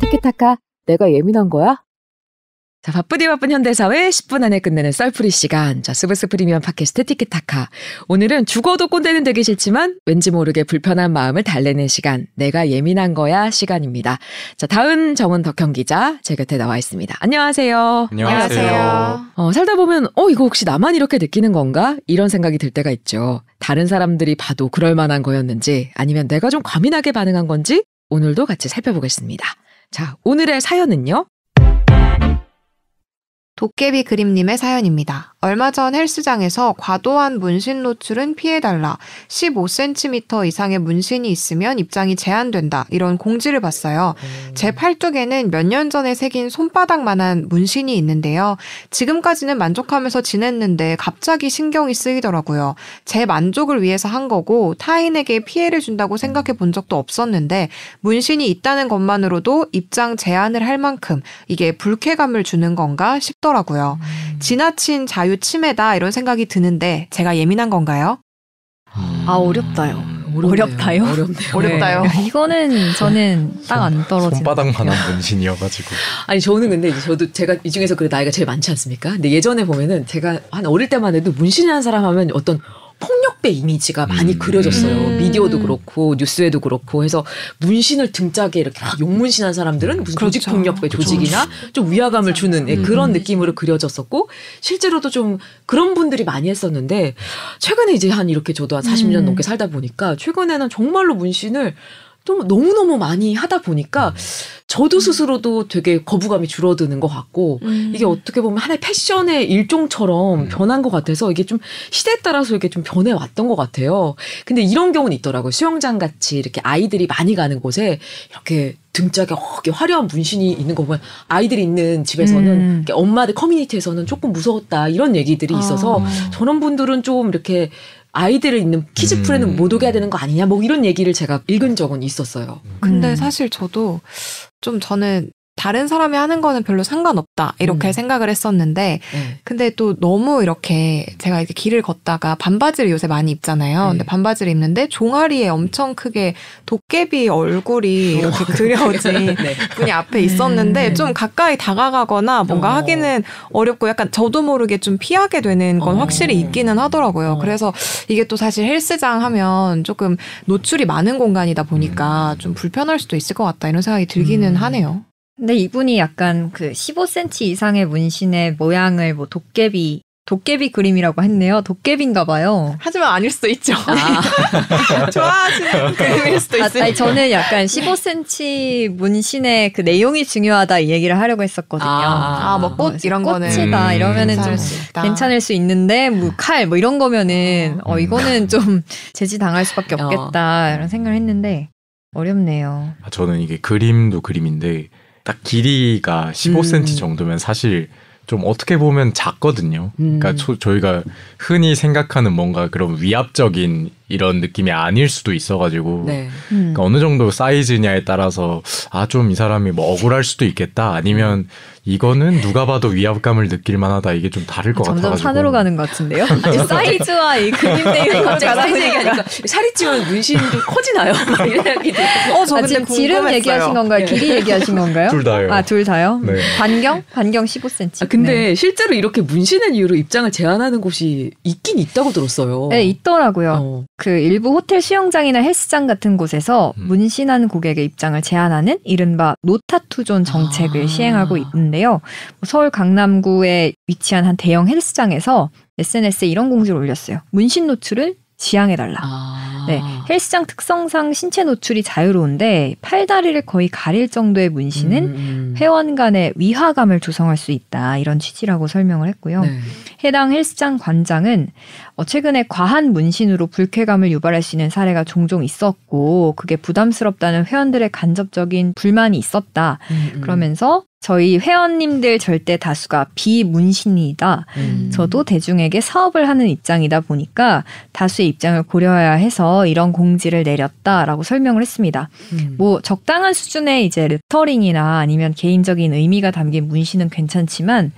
티키타카, 내가 예민한 거야? 자, 바쁘디 바쁜 현대사회 10분 안에 끝내는 썰풀이 시간. 자, 스브스 프리미엄 팟캐스트 티키타카. 오늘은 죽어도 꼰대는 되기 싫지만 왠지 모르게 불편한 마음을 달래는 시간. 내가 예민한 거야 시간입니다. 자, 다은 정은 덕형 기자 제 곁에 나와 있습니다. 안녕하세요. 안녕하세요. 살다 보면 이거 혹시 나만 이렇게 느끼는 건가? 이런 생각이 들 때가 있죠. 다른 사람들이 봐도 그럴 만한 거였는지 아니면 내가 좀 과민하게 반응한 건지 오늘도 같이 살펴보겠습니다. 자, 오늘의 사연은요? 도깨비 그림님의 사연입니다. 얼마 전 헬스장에서 과도한 문신 노출은 피해달라. 15cm 이상의 문신이 있으면 입장이 제한된다. 이런 공지를 봤어요. 제 팔뚝에는 몇 년 전에 새긴 손바닥만한 문신이 있는데요. 지금까지는 만족하면서 지냈는데 갑자기 신경이 쓰이더라고요. 제 만족을 위해서 한 거고 타인에게 피해를 준다고 생각해 본 적도 없었는데 문신이 있다는 것만으로도 입장 제한을 할 만큼 이게 불쾌감을 주는 건가 싶더라고요. 지나친 자유 침해다 이런 생각이 드는데 제가 예민한 건가요? 어렵다요. 어렵다요? 어렵다요. 네. 이거는 저는 딱 안 떨어지는. 손바닥만한 문신이어가지고. 아니 저는 근데 제가 이 중에서 그래 나이가 제일 많지 않습니까? 근데 예전에 보면은 제가 한 어릴 때만 해도 문신한 사람 하면 어떤 폭력배 이미지가 많이 그려졌어요. 미디어도 그렇고 뉴스에도 그렇고 해서 문신을 등짝에 이렇게 용문신한 사람들은 무슨 그렇죠. 조직폭력배 조직이나 좀 위화감을 주는 그런 느낌으로 그려졌었고 실제로도 좀 그런 분들이 많이 했었는데 최근에 이제 한 이렇게 저도 한 40년 넘게 살다 보니까 최근에는 정말로 문신을 좀 너무너무 많이 하다 보니까 저도 스스로도 되게 거부감이 줄어드는 것 같고 이게 어떻게 보면 하나의 패션의 일종처럼 변한 것 같아서 이게 좀 시대에 따라서 이게 좀 변해왔던 것 같아요. 근데 이런 경우는 있더라고요. 수영장 같이 이렇게 아이들이 많이 가는 곳에 이렇게 등짝에 이렇게 화려한 문신이 있는 거 보면 아이들이 있는 집에서는 이렇게 엄마들 커뮤니티에서는 조금 무서웠다 이런 얘기들이 있어서 저런 분들은 좀 이렇게 아이들을 있는 키즈프레는 못 오게 해야 되는 거 아니냐 뭐 이런 얘기를 제가 읽은 적은 있었어요. 근데 사실 저도 좀 저는 다른 사람이 하는 거는 별로 상관없다 이렇게 생각을 했었는데 근데 또 너무 이렇게 제가 이렇게 길을 걷다가 반바지를 요새 많이 입잖아요. 근데 반바지를 입는데 종아리에 엄청 크게 도깨비 얼굴이 이렇게 그려진 분이 앞에 있었는데 좀 가까이 다가가거나 뭔가 하기는 어렵고 약간 저도 모르게 좀 피하게 되는 건 확실히 있기는 하더라고요. 그래서 이게 또 사실 헬스장 하면 조금 노출이 많은 공간이다 보니까 좀 불편할 수도 있을 것 같다 이런 생각이 들기는 하네요. 근데 이분이 약간 그 15cm 이상의 문신의 모양을 뭐 도깨비 그림이라고 했네요. 도깨비인가 봐요. 하지만 아닐 수도 있죠. 좋아하시는 그림일 수도 있어요. 아니, 저는 약간 15cm 문신의 그 내용이 중요하다 이 얘기를 하려고 했었거든요. 뭐 꽃 이런 거는 꽃이다 이러면은 좀 괜찮을 수 있는데 뭐 칼 뭐 이런 거면은 이거는 좀 제지 당할 수밖에 없겠다 이런 생각을 했는데 어렵네요. 저는 이게 그림도 그림인데 딱 길이가 15cm 정도면 사실 좀 어떻게 보면 작거든요. 그러니까 저희가 흔히 생각하는 뭔가 그런 위압적인 이런 느낌이 아닐 수도 있어가지고 그러니까 어느 정도 사이즈냐에 따라서 좀 이 사람이 뭐 억울할 수도 있겠다 아니면 이거는 누가 봐도 위압감을 느낄 만하다 이게 좀 다를 것 같아가지고 점점 산으로 가는 것 같은데요? 아니, 사이즈와 이 그림 내용이 갑자기 사이즈 얘기하니까 살이 찌면 문신도 커지나요? 이런 생각이 들어서 지금 지름 얘기하신 건가요? 길이 얘기하신 건가요? 둘 다요. 둘 다요? 네. 반경 15cm. 근데 실제로 이렇게 문신을 이유로 입장을 제한하는 곳이 있긴 있다고 들었어요. 네, 있더라고요. 그 일부 호텔 수영장이나 헬스장 같은 곳에서 문신한 고객의 입장을 제한하는 이른바 노타투존 정책을 시행하고 있는데요. 서울 강남구에 위치한 한 대형 헬스장에서 SNS에 이런 공지를 올렸어요. 문신 노출을 지양해달라. 네, 헬스장 특성상 신체 노출이 자유로운데 팔다리를 거의 가릴 정도의 문신은 회원 간의 위화감을 조성할 수 있다. 이런 취지라고 설명을 했고요. 해당 헬스장 관장은 최근에 과한 문신으로 불쾌감을 유발할 수 있는 사례가 종종 있었고 그게 부담스럽다는 회원들의 간접적인 불만이 있었다. 그러면서 저희 회원님들 절대 다수가 비문신이다. 저도 대중에게 사업을 하는 입장이다 보니까 다수의 입장을 고려해야 해서 이런 공지를 내렸다라고 설명을 했습니다. 뭐 적당한 수준의 이제 레터링이나 아니면 개인적인 의미가 담긴 문신은 괜찮지만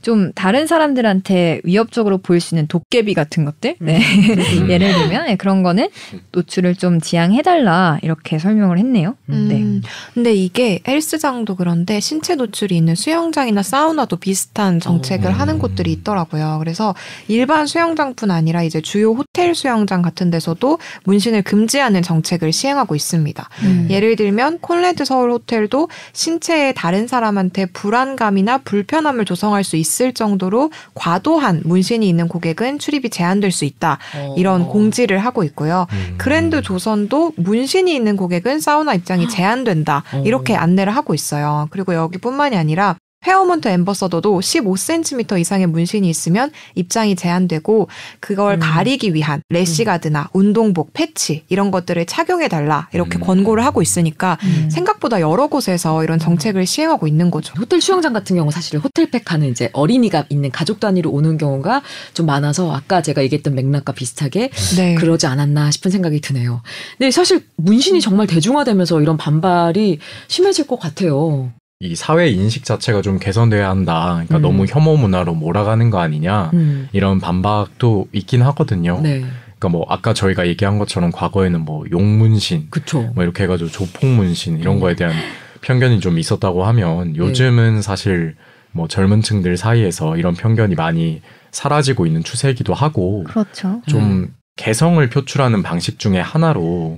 좀 다른 사람들한테 위협적으로 보일 수 있는 도깨비 같은 것들, 네. 예를 들면 네, 그런 거는 노출을 좀 지양해달라 이렇게 설명을 했네요. 네. 근데 이게 헬스장도 그런데 신체 노출이 있는 수영장이나 사우나도 비슷한 정책을 하는 곳들이 있더라고요. 그래서 일반 수영장뿐 아니라 이제 주요 호텔 수영장 같은 데서도 문신을 금지하는 정책을 시행하고 있습니다. 예를 들면 콘레드 서울 호텔도 신체에 다른 사람한테 불안감이나 불편함을 조성할 수 있을 정도로 과도한 문신이 있는 고객은 출입이 제한될 수 있다. 이런 공지를 하고 있고요. 그랜드 조선도 문신이 있는 고객은 사우나 입장이 제한된다. 이렇게 안내를 하고 있어요. 그리고 여기뿐만이 아니라 페어몬트 앰버서더도 15cm 이상의 문신이 있으면 입장이 제한되고 그걸 가리기 위한 래시가드나 운동복, 패치 이런 것들을 착용해달라 이렇게 권고를 하고 있으니까 생각보다 여러 곳에서 이런 정책을 시행하고 있는 거죠. 호텔 수영장 같은 경우 사실 호텔팩하는 이제 어린이가 있는 가족 단위로 오는 경우가 좀 많아서 아까 제가 얘기했던 맥락과 비슷하게 네. 그러지 않았나 싶은 생각이 드네요. 근데 사실 문신이 정말 대중화되면서 이런 반발이 심해질 것 같아요. 이 사회 인식 자체가 좀 개선돼야 한다. 그러니까 너무 혐오 문화로 몰아가는 거 아니냐. 이런 반박도 있긴 하거든요. 네. 그러니까 뭐 아까 저희가 얘기한 것처럼 과거에는 뭐 용문신, 그쵸. 뭐 이렇게 해가지고 조폭문신 이런 거에 대한 편견이 좀 있었다고 하면 요즘은 사실 뭐 젊은 층들 사이에서 이런 편견이 많이 사라지고 있는 추세이기도 하고 그렇죠. 좀 개성을 표출하는 방식 중에 하나로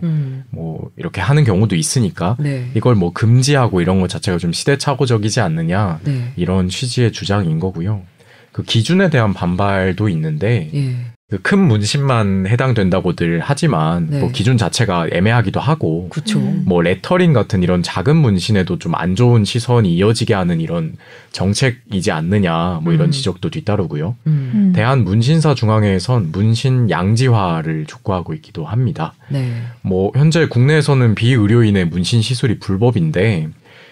뭐 이렇게 하는 경우도 있으니까 네. 이걸 뭐 금지하고 이런 것 자체가 좀 시대착오적이지 않느냐 네. 이런 취지의 주장인 거고요. 그 기준에 대한 반발도 있는데 예. 그 큰 문신만 해당된다고들 하지만 네. 뭐 기준 자체가 애매하기도 하고 그렇죠. 뭐 레터링 같은 이런 작은 문신에도 좀 안 좋은 시선이 이어지게 하는 이런 정책이지 않느냐 뭐 이런 지적도 뒤따르고요. 대한문신사 중앙회에선 문신 양지화를 촉구하고 있기도 합니다. 네. 뭐 현재 국내에서는 비의료인의 문신 시술이 불법인데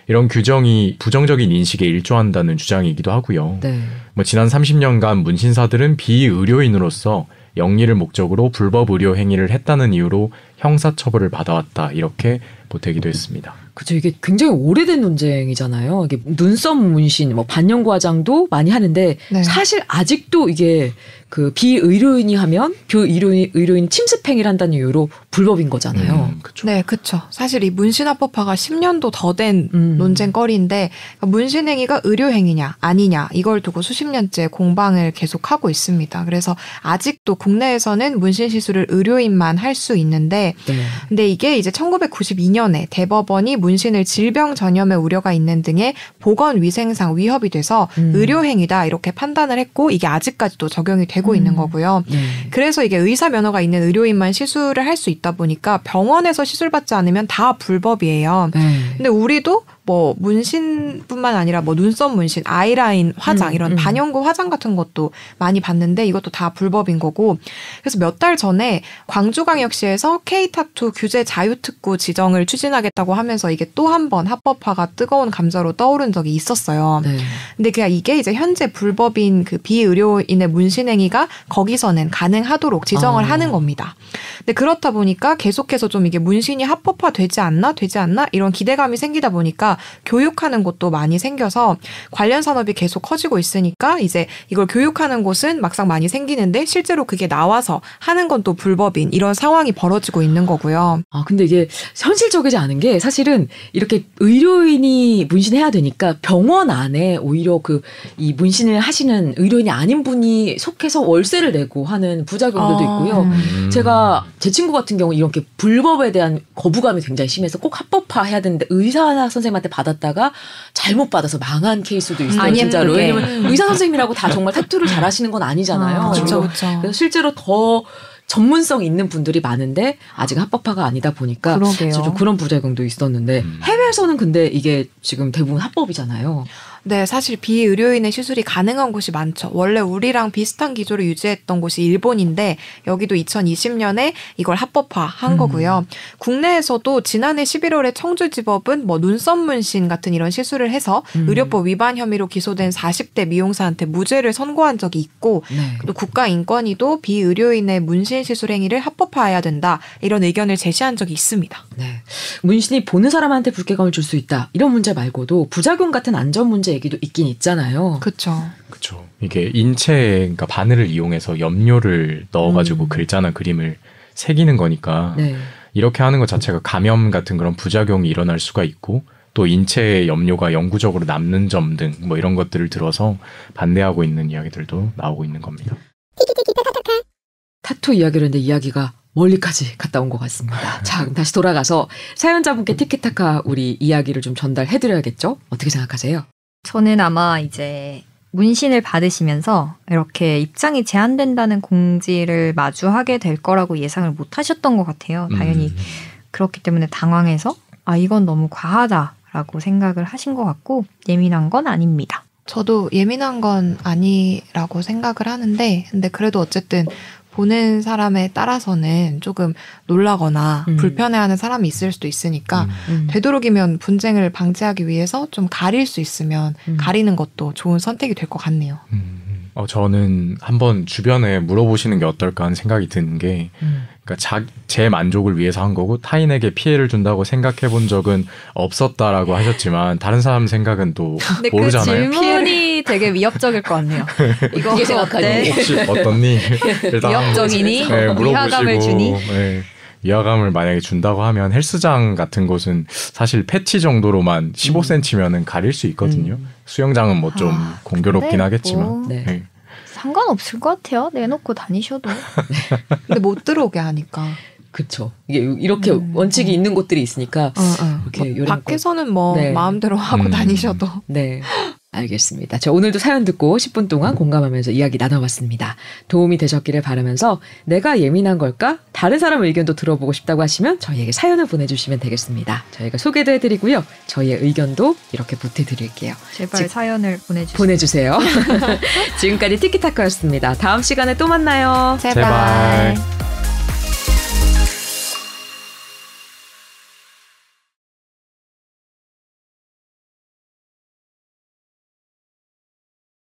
이런 규정이 부정적인 인식에 일조한다는 주장이기도 하고요. 네. 뭐 지난 30년간 문신사들은 비의료인으로서 영리를 목적으로 불법 의료 행위를 했다는 이유로 형사처벌을 받아왔다 이렇게 보태기도 했습니다. 그죠. 이게 굉장히 오래된 논쟁이잖아요. 이게 눈썹 문신, 뭐 반영구 화장도 많이 하는데 네. 사실 아직도 이게 그 비의료인이 하면 비의료인 침습행위를 한다는 이유로 불법인 거잖아요. 그렇죠. 네, 그렇죠. 사실 이 문신합법화가 10년도 더 된 논쟁거리인데 문신행위가 의료행위냐 아니냐 이걸 두고 수십 년째 공방을 계속하고 있습니다. 그래서 아직도 국내에서는 문신 시술을 의료인만 할 수 있는데 네. 근데 이게 이제 1992년에 대법원이 문신을 질병 전염의 우려가 있는 등의 보건위생상 위협이 돼서 의료행위다 이렇게 판단을 했고 이게 아직까지도 적용이 되고 있는 거고요. 네. 그래서 이게 의사 면허가 있는 의료인만 시술을 할 수 있다 보니까 병원에서 시술받지 않으면 다 불법이에요. 네. 근데 우리도 뭐 문신뿐만 아니라 뭐 눈썹 문신, 아이라인 화장 이런 반영구 화장 같은 것도 많이 봤는데 이것도 다 불법인 거고 그래서 몇 달 전에 광주광역시에서 K-타투 규제 자유특구 지정을 추진하겠다고 하면서 이게 또 한 번 합법화가 뜨거운 감자로 떠오른 적이 있었어요. 네. 근데 그냥 이게 이제 현재 불법인 그 비의료인의 문신행위가 거기서는 가능하도록 지정을 하는 겁니다. 근데 그렇다 보니까 계속해서 좀 이게 문신이 합법화 되지 않나 이런 기대감이 생기다 보니까 교육하는 곳도 많이 생겨서 관련 산업이 계속 커지고 있으니까 이제 이걸 교육하는 곳은 막상 많이 생기는데 실제로 그게 나와서 하는 건 또 불법인 이런 상황이 벌어지고 있는 거고요. 아, 근데 이게 현실적이지 않은 게 사실은 이렇게 의료인이 문신해야 되니까 병원 안에 오히려 그 이 문신을 하시는 의료인이 아닌 분이 속해서 월세를 내고 하는 부작용들도 있고요. 제가 제 친구 같은 경우 이렇게 불법에 대한 거부감이 굉장히 심해서 꼭 합법화해야 되는데 의사 선생님한테 받았다가 잘못 받아서 망한 케이스도 있어요. 아니, 진짜로. 예쁘게. 왜냐면 의사 선생님이라고 다 정말 타투를 잘하시는 건 아니잖아요. 그렇죠. 그래서 실제로 더 전문성 있는 분들이 많은데 아직 합법화가 아니다 보니까 그러게요. 좀 그런 부작용도 있었는데 해외에서는 근데 이게 지금 대부분 합법이잖아요. 네, 사실 비의료인의 시술이 가능한 곳이 많죠. 원래 우리랑 비슷한 기조를 유지했던 곳이 일본인데 여기도 2020년에 이걸 합법화한 거고요. 국내에서도 지난해 11월에 청주지법은 뭐 눈썹 문신 같은 이런 시술을 해서 의료법 위반 혐의로 기소된 40대 미용사한테 무죄를 선고한 적이 있고 네. 또 국가인권위도 비의료인의 문신 문신 시술 행위를 합법화해야 된다. 이런 의견을 제시한 적이 있습니다. 네. 문신이 보는 사람한테 불쾌감을 줄 수 있다. 이런 문제 말고도 부작용 같은 안전 문제 얘기도 있긴 있잖아요. 그렇죠. 그렇죠. 이게 인체, 그러니까 바늘을 이용해서 염료를 넣어가지고 글자나 그림을 새기는 거니까 네. 이렇게 하는 것 자체가 감염 같은 그런 부작용이 일어날 수가 있고 또 인체의 염료가 영구적으로 남는 점 등 뭐 이런 것들을 들어서 반대하고 있는 이야기들도 나오고 있는 겁니다. 타투 이야기를 했는데 이야기가 멀리까지 갔다 온 것 같습니다. 자, 그럼 다시 돌아가서 사연자분께 티키타카 우리 이야기를 좀 전달해드려야겠죠? 어떻게 생각하세요? 저는 아마 이제 문신을 받으시면서 이렇게 입장이 제한된다는 공지를 마주하게 될 거라고 예상을 못 하셨던 것 같아요. 당연히 그렇기 때문에 당황해서 이건 너무 과하다라고 생각을 하신 것 같고 예민한 건 아닙니다. 저도 예민한 건 아니라고 생각을 하는데 근데 그래도 어쨌든 보는 사람에 따라서는 조금 놀라거나 불편해하는 사람이 있을 수도 있으니까 되도록이면 분쟁을 방지하기 위해서 좀 가릴 수 있으면 가리는 것도 좋은 선택이 될 것 같네요. 저는 한번 주변에 물어보시는 게 어떨까 하는 생각이 드는 게 그러니까 제 만족을 위해서 한 거고 타인에게 피해를 준다고 생각해 본 적은 없었다라고 하셨지만 다른 사람 생각은 또 근데 모르잖아요. 그 질문이 되게 위협적일 것 같네요. 이거 어떻게 생각하니? 혹시 어떻니? 일단 위협적이니? 물어보시고, 위화감을 주니? 네, 위화감을 만약에 준다고 하면 헬스장 같은 곳은 사실 패치 정도로만 15cm면은 가릴 수 있거든요. 수영장은 뭐 좀 공교롭긴 하겠지만. 뭐 네. 네. 상관없을 것 같아요. 내놓고 다니셔도. 근데 못 들어오게 하니까. 그쵸. 이게 이렇게 원칙이 있는 곳들이 있으니까 이렇게 요령껏. 밖에서는 뭐 네. 마음대로 하고 다니셔도. 네. 알겠습니다. 자, 오늘도 사연 듣고 10분 동안 공감하면서 이야기 나눠봤습니다. 도움이 되셨기를 바라면서 내가 예민한 걸까? 다른 사람 의견도 들어보고 싶다고 하시면 저희에게 사연을 보내주시면 되겠습니다. 저희가 소개도 해드리고요. 저희의 의견도 이렇게 보태드릴게요. 제발 사연을 보내주세요. 보내주세요. 지금까지 티키타카였습니다. 다음 시간에 또 만나요. 제발.